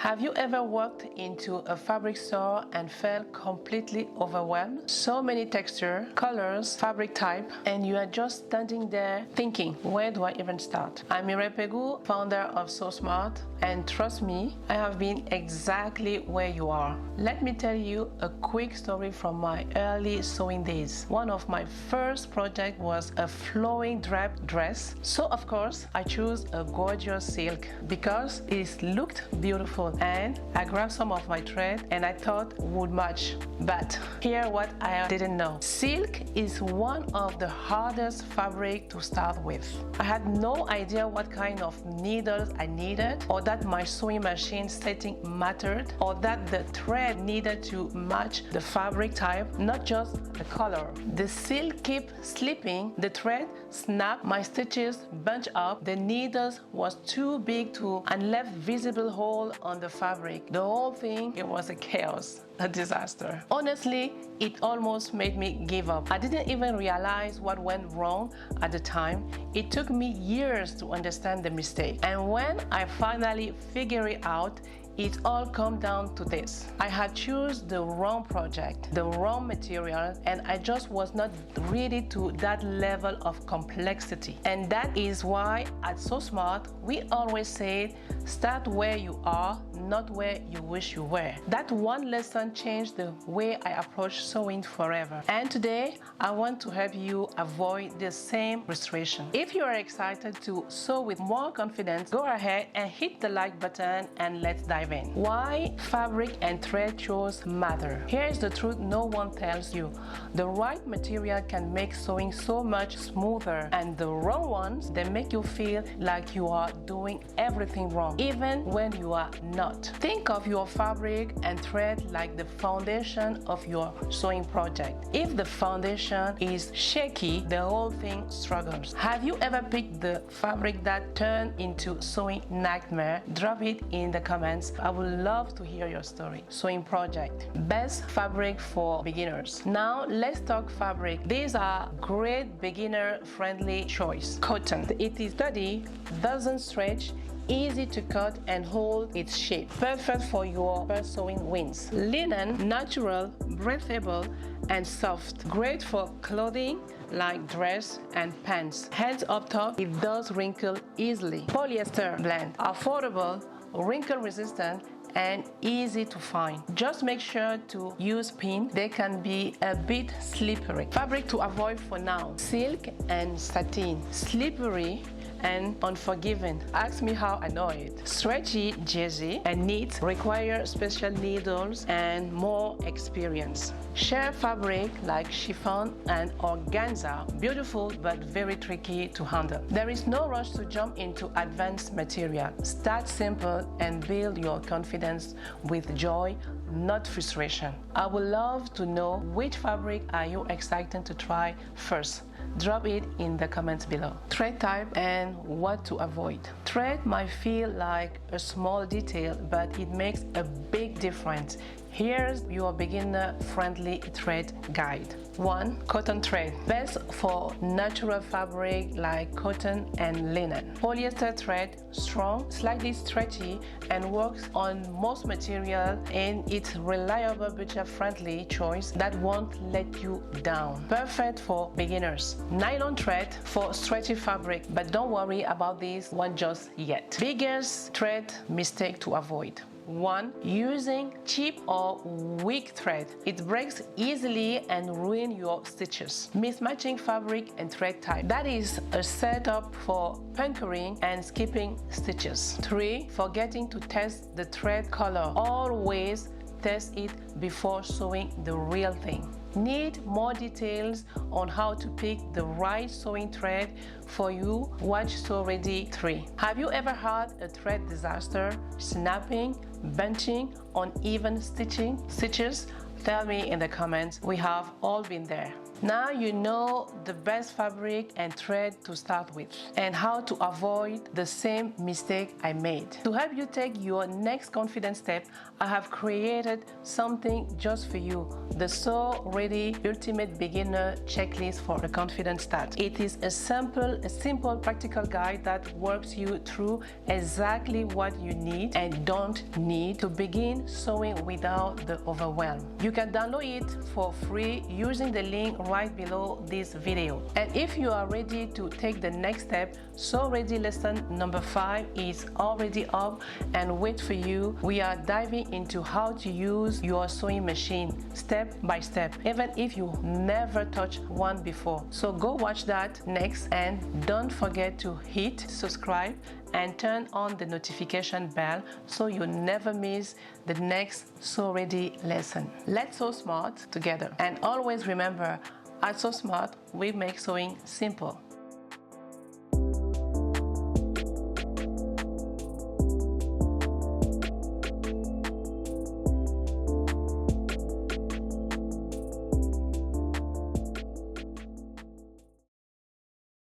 Have you ever walked into a fabric store and felt completely overwhelmed? So many textures, colors, fabric type, and you are just standing there thinking, where do I even start? I'm Mireille Pegu, founder of So Smart, and trust me, I have been exactly where you are. Let me tell you a quick story from my early sewing days. One of my first projects was a flowing draped dress. So of course, I chose a gorgeous silk because it looked beautiful, and I grabbed some of my thread and I thought would match. But here's what I didn't know. Silk is one of the hardest fabric to start with. I had no idea what kind of needles I needed, or that my sewing machine setting mattered, or that the thread needed to match the fabric type, not just the color. The silk kept slipping, the thread snapped, my stitches bunched up, the needles was too big and left visible hole on the fabric. The whole thing, it was a chaos, a disaster. Honestly, it almost made me give up. I didn't even realize what went wrong at the time. It took me years to understand the mistake. And when I finally figured it out, it all come down to this. I had chosen the wrong project, the wrong material, and I just was not ready to that level of complexity. And that is why at So Smart, we always say, start where you are, not where you wish you were. That one lesson changed the way I approach sewing forever. And today, I want to help you avoid the same frustration. If you are excited to sew with more confidence, go ahead and hit the like button and let's dive in. Why fabric and thread choice matter. Here's the truth no one tells you. The right material can make sewing so much smoother, and the wrong ones, they make you feel like you are doing everything wrong, even when you are not. Think of your fabric and thread like the foundation of your sewing project. If the foundation is shaky, the whole thing struggles. Have you ever picked the fabric that turned into sewing nightmare? Drop it in the comments. I would love to hear your story. Sewing project. Best fabric for beginners. Now let's talk fabric. These are great beginner-friendly choice. Cotton. It is sturdy, doesn't stretch, easy to cut and hold its shape. Perfect for your first sewing wins. Linen, natural, breathable, and soft. Great for clothing like dress and pants. Hands up top, it does wrinkle easily. Polyester blend. Affordable, wrinkle resistant, and easy to find. Just make sure to use pins. They can be a bit slippery. Fabric to avoid for now. Silk and satin. Slippery and unforgiving. Ask me how I know it. Stretchy, jazzy, and neat, require special needles and more experience. Sheer fabric like chiffon and organza, beautiful but very tricky to handle. There is no rush to jump into advanced material. Start simple and build your confidence with joy, not frustration. I would love to know which fabric are you excited to try first. Drop it in the comments below. Thread type and what to avoid. Thread might feel like a small detail, but it makes a big difference. Here's your beginner-friendly thread guide. 1. Cotton thread. Best for natural fabric like cotton and linen. Polyester thread, strong, slightly stretchy, and works on most material, and it's reliable budget-friendly choice that won't let you down. Perfect for beginners. Nylon thread for stretchy fabric, but don't worry about this one just yet. Biggest thread mistake to avoid. 1. Using cheap or weak thread. It breaks easily and ruins your stitches. Mismatching fabric and thread type. That is a setup for puncturing and skipping stitches. 3. Forgetting to test the thread color. Always test it before sewing the real thing. Need more details on how to pick the right sewing thread for you? Watch Sew Ready 3. Have you ever had a thread disaster? Snapping, bunching, uneven stitches? Tell me in the comments. We have all been there. Now you know the best fabric and thread to start with and how to avoid the same mistake I made. To help you take your next confident step, I have created something just for you, the Sew Ready Ultimate Beginner Checklist for a Confident Start. It is a simple practical guide that walks you through exactly what you need and don't need to begin sewing without the overwhelm. You can download it for free using the link right below this video. And if you are ready to take the next step, Sew Ready lesson number 5 is already up and wait for you. We are diving into how to use your sewing machine step by step, even if you never touched one before. So go watch that next, and don't forget to hit subscribe and turn on the notification bell so you never miss the next Sew Ready lesson. Let's sew smart together, and always remember, at Sew Smart we make sewing simple.